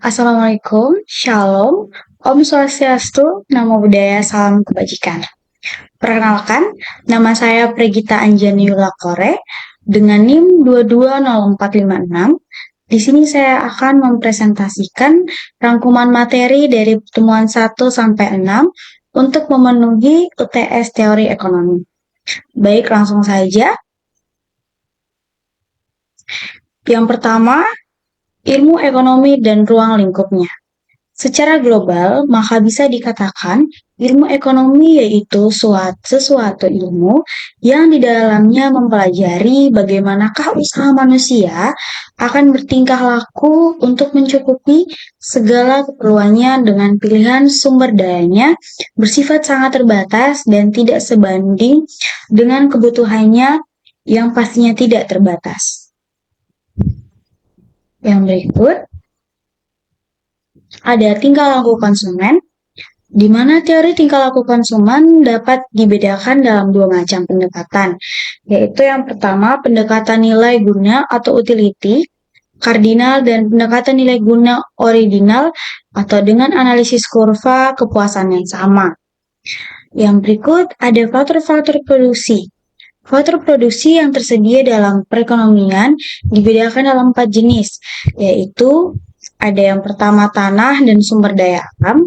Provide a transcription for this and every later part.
Assalamualaikum, Shalom, Om Swastiastu, Namo Buddhaya, Salam Kebajikan. Perkenalkan, nama saya Pregita Anjani Yulakore dengan NIM 220456. Di sini saya akan mempresentasikan rangkuman materi dari pertemuan 1 sampai 6 untuk memenuhi UTS Teori Ekonomi. Baik, langsung saja. Yang pertama, ilmu ekonomi dan ruang lingkupnya. Secara global, maka bisa dikatakan ilmu ekonomi yaitu sesuatu ilmu yang di dalamnya mempelajari bagaimanakah usaha manusia akan bertingkah laku untuk mencukupi segala keperluannya dengan pilihan sumber dayanya bersifat sangat terbatas dan tidak sebanding dengan kebutuhannya yang pastinya tidak terbatas. Yang berikut, ada tingkah laku konsumen, di mana teori tingkah laku konsumen dapat dibedakan dalam dua macam pendekatan, yaitu yang pertama pendekatan nilai guna atau utility, kardinal, dan pendekatan nilai guna ordinal atau dengan analisis kurva kepuasan yang sama. Yang berikut ada faktor-faktor produksi. Faktor produksi yang tersedia dalam perekonomian dibedakan dalam 4 jenis, yaitu ada yang pertama tanah dan sumber daya alam,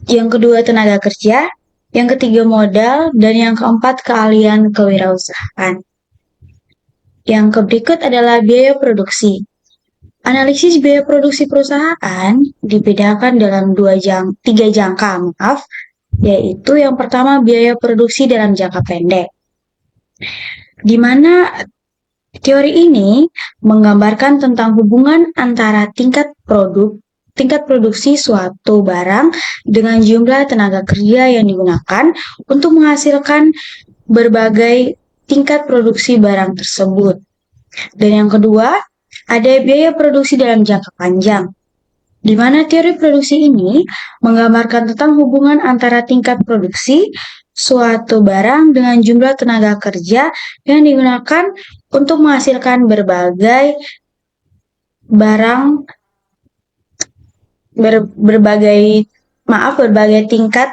yang kedua tenaga kerja, yang ketiga modal, dan yang keempat keahlian kewirausahaan. Yang berikut adalah biaya produksi. Analisis biaya produksi perusahaan dibedakan dalam tiga jangka, yaitu yang pertama biaya produksi dalam jangka pendek, di mana teori ini menggambarkan tentang hubungan antara tingkat produksi suatu barang dengan jumlah tenaga kerja yang digunakan untuk menghasilkan berbagai tingkat produksi barang tersebut. Dan yang kedua, ada biaya produksi dalam jangka panjang, di mana teori produksi ini menggambarkan tentang hubungan antara tingkat produksi suatu barang dengan jumlah tenaga kerja yang digunakan untuk menghasilkan berbagai tingkat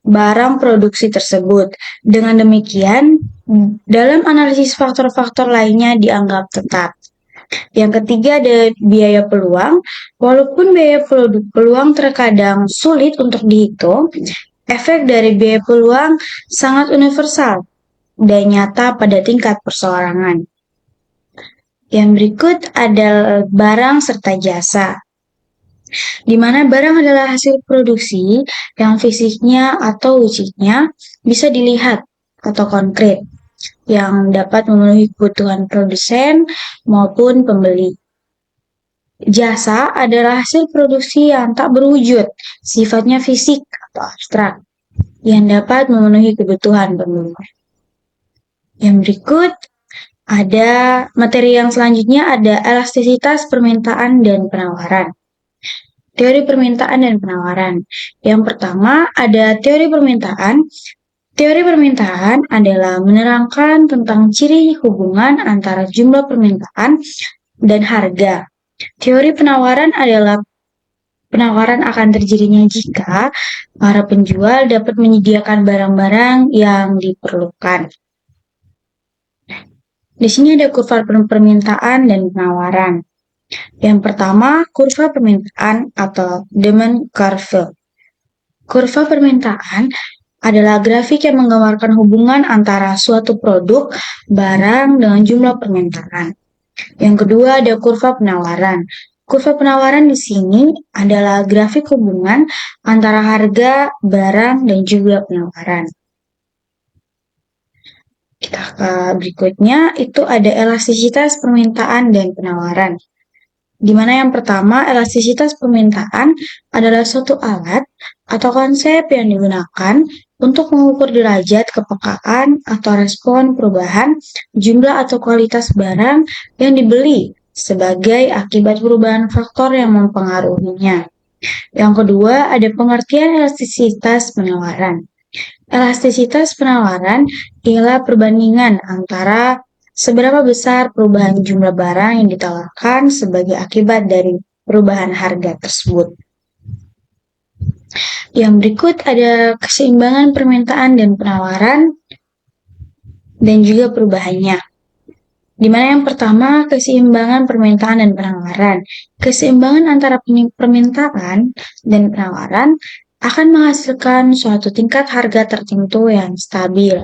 barang produksi tersebut. Dengan demikian, dalam analisis faktor-faktor lainnya dianggap tetap. Yang ketiga ada biaya peluang. Walaupun biaya peluang terkadang sulit untuk dihitung, efek dari biaya peluang sangat universal dan nyata pada tingkat perseorangan. Yang berikut adalah barang serta jasa, di mana barang adalah hasil produksi yang fisiknya atau wujudnya bisa dilihat atau konkret, yang dapat memenuhi kebutuhan produsen maupun pembeli. Jasa adalah hasil produksi yang tak berwujud, sifatnya fisik atau abstrak, yang dapat memenuhi kebutuhan pembeli. Yang berikut ada materi yang selanjutnya, ada elastisitas permintaan dan penawaran. Teori permintaan dan penawaran. Yang pertama ada teori permintaan. Teori permintaan adalah menerangkan tentang ciri hubungan antara jumlah permintaan dan harga. Teori penawaran adalah penawaran akan terjadinya jika para penjual dapat menyediakan barang-barang yang diperlukan. Di sini ada kurva permintaan dan penawaran. Yang pertama, kurva permintaan atau demand curve. Kurva permintaan adalah grafik yang menggambarkan hubungan antara suatu produk, barang dengan jumlah permintaan. Yang kedua ada kurva penawaran. Kurva penawaran di sini adalah grafik hubungan antara harga, barang, dan juga penawaran. Kita ke berikutnya, itu ada elastisitas permintaan dan penawaran. Di mana yang pertama, elastisitas permintaan adalah suatu alat atau konsep yang digunakan untuk mengukur derajat kepekaan atau respon perubahan jumlah atau kualitas barang yang dibeli sebagai akibat perubahan faktor yang mempengaruhinya. Yang kedua, ada pengertian elastisitas penawaran. Elastisitas penawaran ialah perbandingan antara Seberapa besar perubahan jumlah barang yang ditawarkan sebagai akibat dari perubahan harga tersebut. Yang berikut ada keseimbangan permintaan dan penawaran dan juga perubahannya. Di mana yang pertama, keseimbangan permintaan dan penawaran. Keseimbangan antara permintaan dan penawaran akan menghasilkan suatu tingkat harga tertentu yang stabil.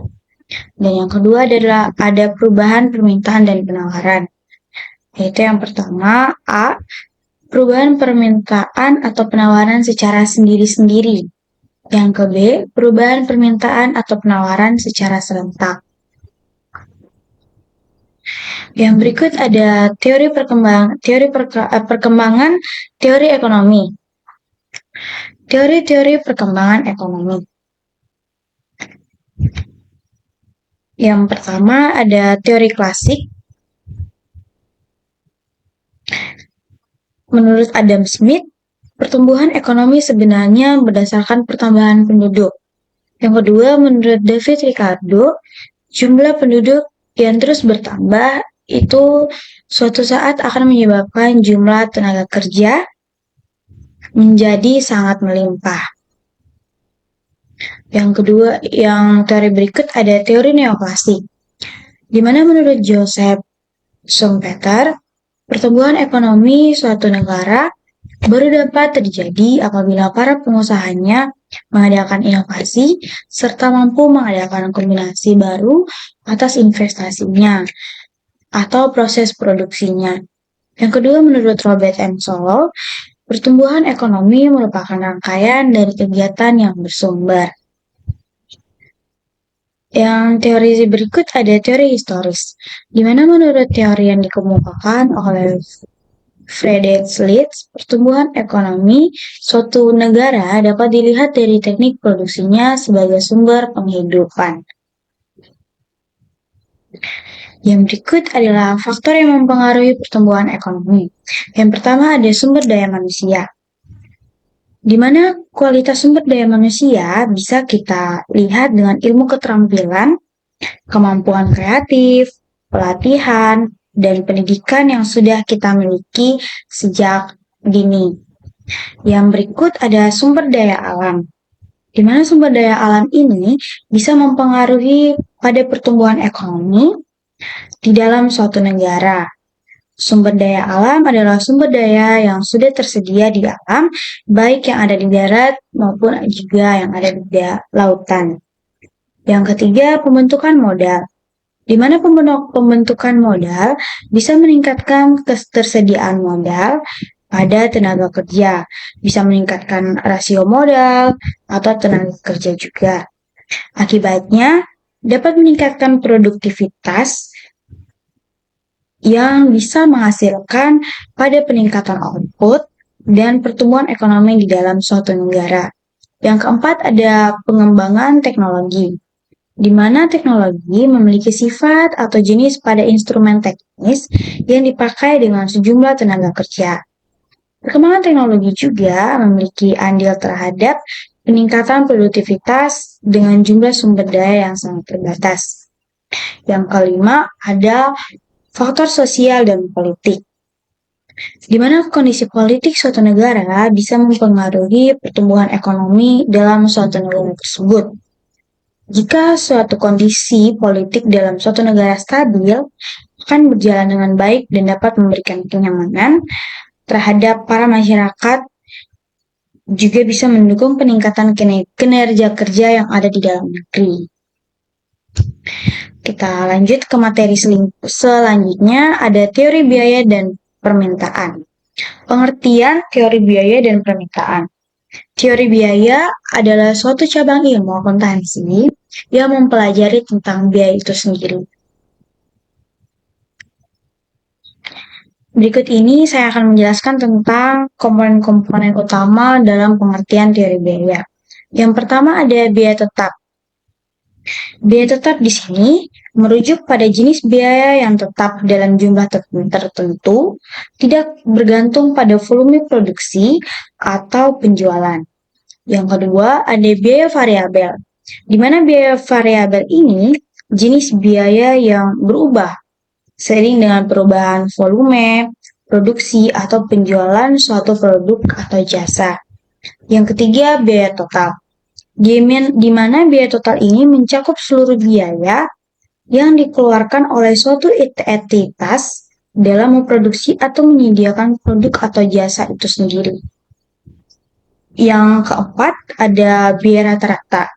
Dan yang kedua adalah ada perubahan permintaan dan penawaran. Yaitu yang pertama, A, perubahan permintaan atau penawaran secara sendiri-sendiri. Yang ke B, perubahan permintaan atau penawaran secara serentak. Yang berikut ada perkembangan teori ekonomi. Teori-teori perkembangan ekonomi. Yang pertama ada teori klasik. Menurut Adam Smith, pertumbuhan ekonomi sebenarnya berdasarkan pertambahan penduduk. Yang kedua, menurut David Ricardo, jumlah penduduk yang terus bertambah itu suatu saat akan menyebabkan jumlah tenaga kerja menjadi sangat melimpah. Yang kedua, yang teori berikut ada teori neoklasik, di mana menurut Joseph Schumpeter, pertumbuhan ekonomi suatu negara baru dapat terjadi apabila para pengusahanya mengadakan inovasi serta mampu mengadakan kombinasi baru atas investasinya atau proses produksinya. Yang kedua, menurut Robert M. Solow, pertumbuhan ekonomi merupakan rangkaian dari kegiatan yang bersumber. Yang teori berikut ada teori historis, di mana menurut teori yang dikemukakan oleh Friedrich List, pertumbuhan ekonomi suatu negara dapat dilihat dari teknik produksinya sebagai sumber penghidupan. Yang berikut adalah faktor yang mempengaruhi pertumbuhan ekonomi. Yang pertama ada sumber daya manusia, di mana kualitas sumber daya manusia bisa kita lihat dengan ilmu keterampilan, kemampuan kreatif, pelatihan, dan pendidikan yang sudah kita miliki sejak dini. Yang berikut ada sumber daya alam, di mana sumber daya alam ini bisa mempengaruhi pada pertumbuhan ekonomi di dalam suatu negara. Sumber daya alam adalah sumber daya yang sudah tersedia di alam, baik yang ada di darat maupun juga yang ada di lautan. Yang ketiga, pembentukan modal, di mana pembentukan modal bisa meningkatkan ketersediaan modal pada tenaga kerja, bisa meningkatkan rasio modal atau tenaga kerja juga. Akibatnya, dapat meningkatkan produktivitas yang bisa menghasilkan pada peningkatan output dan pertumbuhan ekonomi di dalam suatu negara. Yang keempat ada pengembangan teknologi, di mana teknologi memiliki sifat atau jenis pada instrumen teknis yang dipakai dengan sejumlah tenaga kerja. Perkembangan teknologi juga memiliki andil terhadap peningkatan produktivitas dengan jumlah sumber daya yang sangat terbatas. Yang kelima ada faktor sosial dan politik, di mana kondisi politik suatu negara bisa mempengaruhi pertumbuhan ekonomi dalam suatu negara tersebut. Jika suatu kondisi politik dalam suatu negara stabil, akan berjalan dengan baik dan dapat memberikan kenyamanan terhadap para masyarakat, juga bisa mendukung peningkatan kinerja kerja yang ada di dalam negeri. Kita lanjut ke materi selanjutnya, ada teori biaya dan permintaan. Pengertian teori biaya dan permintaan. Teori biaya adalah suatu cabang ilmu akuntansi yang mempelajari tentang biaya itu sendiri. Berikut ini saya akan menjelaskan tentang komponen-komponen utama dalam pengertian teori biaya. Yang pertama ada biaya tetap. Biaya tetap di sini merujuk pada jenis biaya yang tetap dalam jumlah tertentu, tidak bergantung pada volume produksi atau penjualan. Yang kedua, ada biaya variabel, di mana biaya variabel ini jenis biaya yang berubah seiring dengan perubahan volume, produksi, atau penjualan suatu produk atau jasa. Yang ketiga, biaya total. Di mana biaya total ini mencakup seluruh biaya yang dikeluarkan oleh suatu entitas dalam memproduksi atau menyediakan produk atau jasa itu sendiri. Yang keempat, ada biaya rata-rata,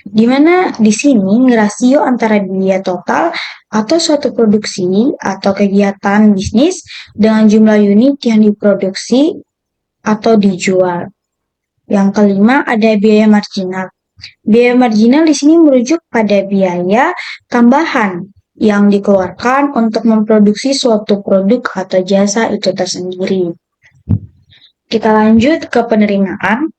di mana di sini rasio antara biaya total atau suatu produksi atau kegiatan bisnis dengan jumlah unit yang diproduksi atau dijual. Yang kelima, ada biaya marginal. Biaya marginal di sini merujuk pada biaya tambahan yang dikeluarkan untuk memproduksi suatu produk atau jasa itu tersendiri. Kita lanjut ke penerimaan.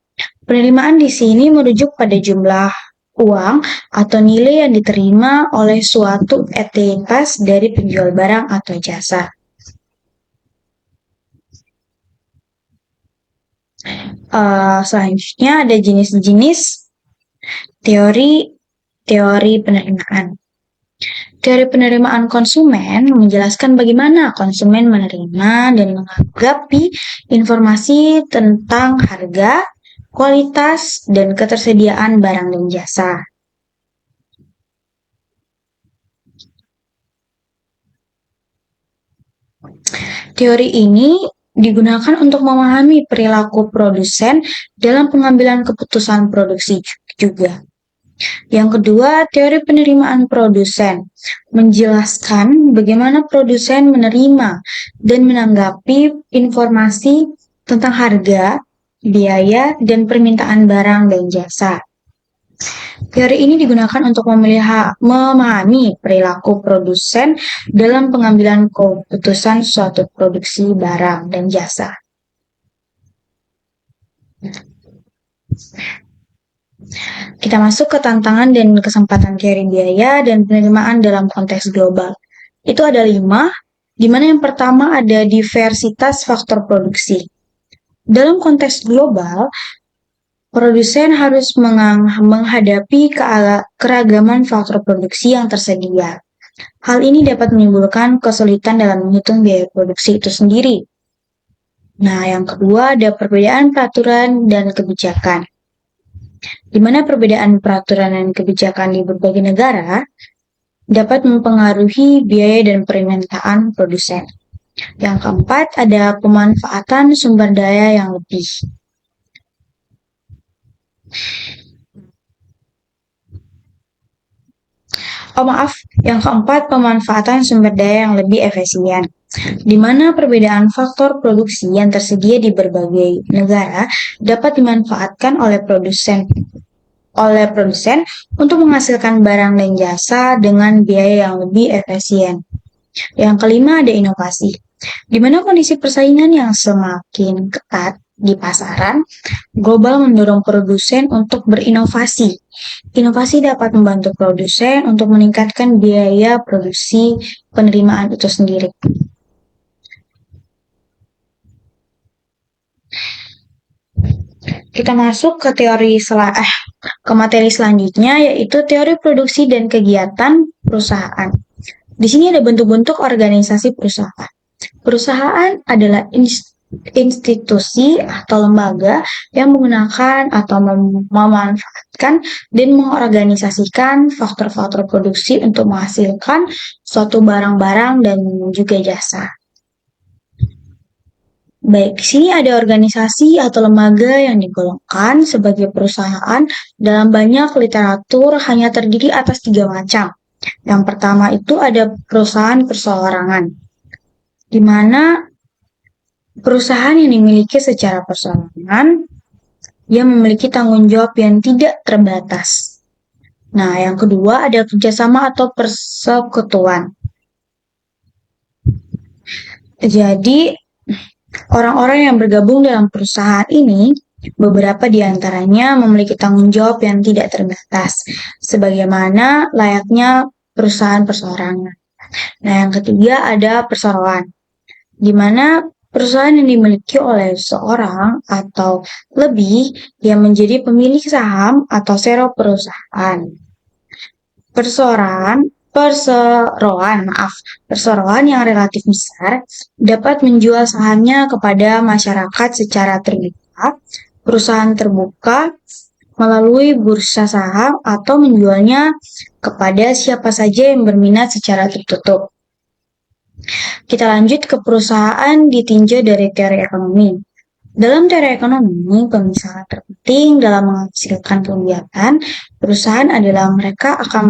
Penerimaan di sini merujuk pada jumlah uang atau nilai yang diterima oleh suatu entitas dari penjual barang atau jasa. Selanjutnya ada jenis-jenis teori penerimaan. Teori penerimaan konsumen menjelaskan bagaimana konsumen menerima dan menanggapi informasi tentang harga, kualitas, dan ketersediaan barang dan jasa. Teori ini digunakan untuk memahami perilaku produsen dalam pengambilan keputusan produksi juga. Yang kedua, teori penerimaan produsen menjelaskan bagaimana produsen menerima dan menanggapi informasi tentang harga, biaya, dan permintaan barang dan jasa. Teori ini digunakan untuk memahami perilaku produsen dalam pengambilan keputusan suatu produksi barang dan jasa. Kita masuk ke tantangan dan kesempatan teori biaya dan penerimaan dalam konteks global. Itu ada 5, di mana yang pertama ada diversitas faktor produksi. Dalam konteks global, produsen harus menghadapi keragaman faktor produksi yang tersedia. Hal ini dapat menimbulkan kesulitan dalam menghitung biaya produksi itu sendiri. Nah, yang kedua ada perbedaan peraturan dan kebijakan. Di mana perbedaan peraturan dan kebijakan di berbagai negara dapat mempengaruhi biaya dan permintaan produsen. Yang keempat, ada pemanfaatan sumber daya yang lebih. Yang keempat, pemanfaatan sumber daya yang lebih efisien, di mana perbedaan faktor produksi yang tersedia di berbagai negara dapat dimanfaatkan oleh produsen untuk menghasilkan barang dan jasa dengan biaya yang lebih efisien. Yang kelima ada inovasi, di mana kondisi persaingan yang semakin ketat di pasaran global mendorong produsen untuk berinovasi. Inovasi dapat membantu produsen untuk meningkatkan biaya produksi penerimaan itu sendiri. Kita masuk ke materi selanjutnya, yaitu teori produksi dan kegiatan perusahaan. Di sini ada bentuk-bentuk organisasi perusahaan. Perusahaan adalah institusi atau lembaga yang menggunakan atau memanfaatkan dan mengorganisasikan faktor-faktor produksi untuk menghasilkan suatu barang-barang dan juga jasa. Baik, di sini ada organisasi atau lembaga yang digolongkan sebagai perusahaan dalam banyak literatur hanya terdiri atas 3 macam. Yang pertama itu ada perusahaan perseorangan, di mana perusahaan yang dimiliki secara perseorangan yang memiliki tanggung jawab yang tidak terbatas. Nah, yang kedua ada kerjasama atau persekutuan. Jadi, orang-orang yang bergabung dalam perusahaan ini, beberapa di antaranya memiliki tanggung jawab yang tidak terbatas, sebagaimana layaknya perusahaan perseorangan. Nah, yang ketiga ada perseroan, di mana perusahaan yang dimiliki oleh seorang atau lebih yang menjadi pemilik saham atau share perusahaan. Perseroan perseroan yang relatif besar dapat menjual sahamnya kepada masyarakat secara terbuka, perusahaan terbuka melalui bursa saham atau menjualnya kepada siapa saja yang berminat secara tertutup. Kita lanjut ke perusahaan ditinjau dari teori ekonomi. Dalam teori ekonomi, pemisahan terpenting dalam menghasilkan kegiatan perusahaan adalah mereka akan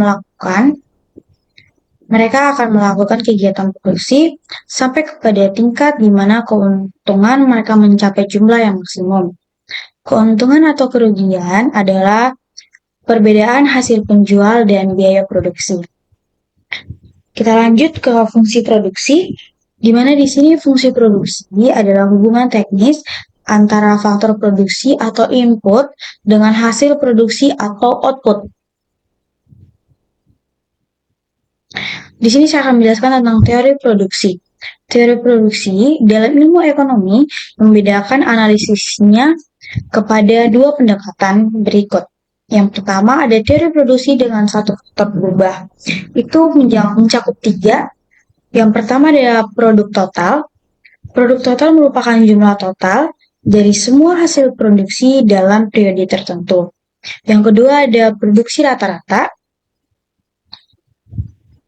melakukan kegiatan produksi sampai kepada tingkat di mana keuntungan mereka mencapai jumlah yang maksimum. Keuntungan atau kerugian adalah perbedaan hasil penjual dan biaya produksi. Kita lanjut ke fungsi produksi, di mana di sini fungsi produksi adalah hubungan teknis antara faktor produksi atau input dengan hasil produksi atau output. Di sini saya akan menjelaskan tentang teori produksi. Teori produksi dalam ilmu ekonomi membedakan analisisnya kepada dua pendekatan berikut. Yang pertama ada teori produksi dengan satu faktor berubah. Itu mencakup tiga. Yang pertama adalah produk total. Produk total merupakan jumlah total dari semua hasil produksi dalam periode tertentu. Yang kedua ada produksi rata-rata,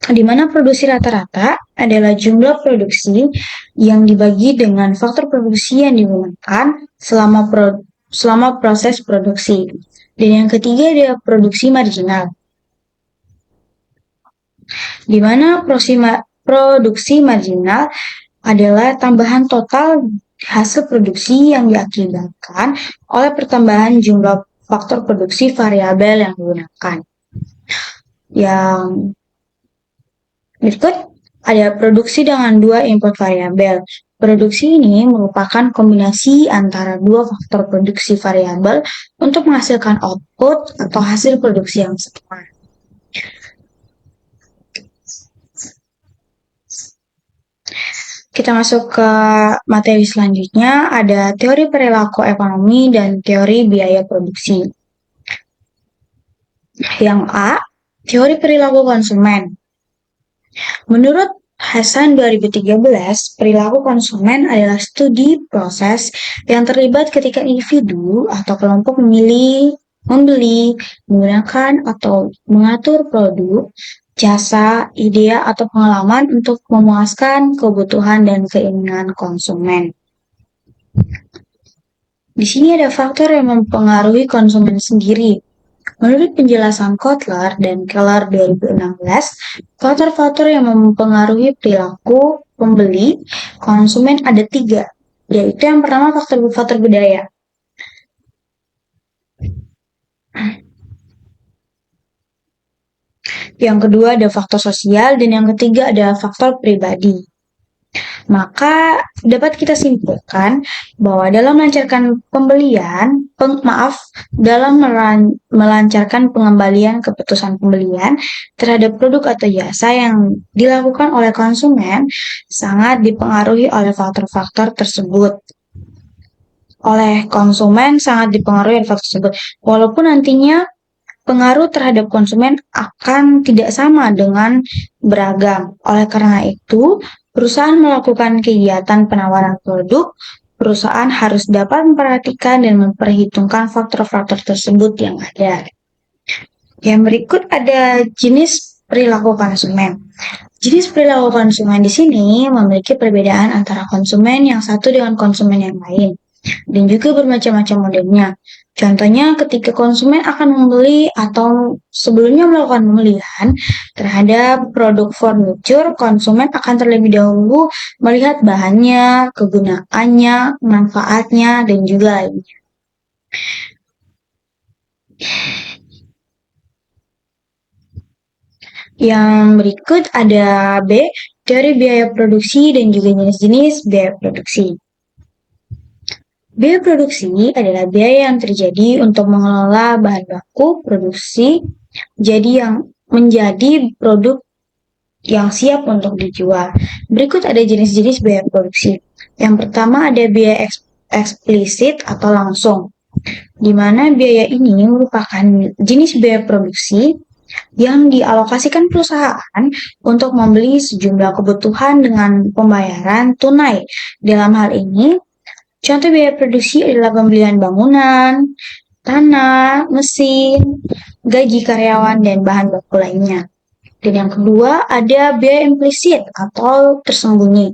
di mana produksi rata-rata adalah jumlah produksi yang dibagi dengan faktor produksi yang digunakan selama proses produksi. Dan yang ketiga adalah produksi marginal, di mana produksi marginal adalah tambahan total hasil produksi yang diakibatkan oleh pertambahan jumlah faktor produksi variabel yang digunakan. Yang berikut ada produksi dengan dua input variabel. Produksi ini merupakan kombinasi antara dua faktor produksi variabel untuk menghasilkan output atau hasil produksi yang sama. Kita masuk ke materi selanjutnya, ada teori perilaku ekonomi dan teori biaya produksi. Yang A, teori perilaku konsumen. Menurut Hasan 2013, perilaku konsumen adalah studi proses yang terlibat ketika individu atau kelompok membeli, menggunakan atau mengatur produk, jasa, ide, atau pengalaman untuk memuaskan kebutuhan dan keinginan konsumen. Di sini ada faktor yang mempengaruhi konsumen sendiri. Menurut penjelasan Kotler dan Keller 2016, faktor-faktor yang mempengaruhi perilaku pembeli konsumen ada 3, yaitu yang pertama faktor budaya. Yang kedua ada faktor sosial dan yang ketiga adalah faktor pribadi. Maka dapat kita simpulkan bahwa dalam melancarkan melancarkan pengembalian keputusan pembelian terhadap produk atau jasa yang dilakukan oleh konsumen sangat dipengaruhi oleh faktor-faktor tersebut. Walaupun nantinya pengaruh terhadap konsumen akan tidak sama dengan beragam. Oleh karena itu, perusahaan melakukan kegiatan penawaran produk, perusahaan harus dapat memperhatikan dan memperhitungkan faktor-faktor tersebut yang ada. Yang berikut ada jenis perilaku konsumen. Jenis perilaku konsumen di sini memiliki perbedaan antara konsumen yang satu dengan konsumen yang lain, dan juga bermacam-macam modelnya. Contohnya ketika konsumen akan membeli atau sebelumnya melakukan pembelian terhadap produk furniture, konsumen akan terlebih dahulu melihat bahannya, kegunaannya, manfaatnya, dan juga lainnya. Yang berikut ada B, teori biaya produksi dan juga jenis-jenis biaya produksi. Biaya produksi adalah biaya yang terjadi untuk mengelola bahan baku produksi menjadi produk yang siap untuk dijual. Berikut ada jenis-jenis biaya produksi. Yang pertama ada biaya eksplisit atau langsung, di mana biaya ini merupakan jenis biaya produksi yang dialokasikan perusahaan untuk membeli sejumlah kebutuhan dengan pembayaran tunai. Dalam hal ini, contoh biaya produksi adalah pembelian bangunan, tanah, mesin, gaji karyawan, dan bahan baku lainnya. Dan yang kedua, ada biaya implisit atau tersembunyi,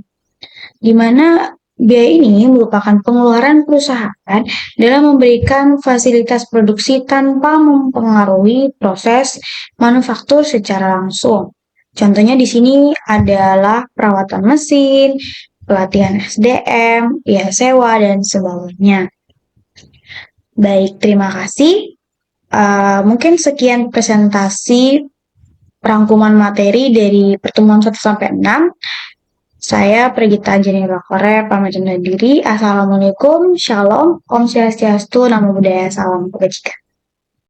di mana biaya ini merupakan pengeluaran perusahaan dalam memberikan fasilitas produksi tanpa mempengaruhi proses manufaktur secara langsung. Contohnya di sini adalah perawatan mesin, pelatihan SDM, biaya sewa, dan sebagainya. Baik, terima kasih. Mungkin sekian presentasi rangkuman materi dari pertemuan 1 sampai 6. Saya Pregita Anjani Rakore, pamit undur diri. Assalamualaikum, Shalom, Om Swastiastu, Namo Buddhaya, Salam Kebajikan.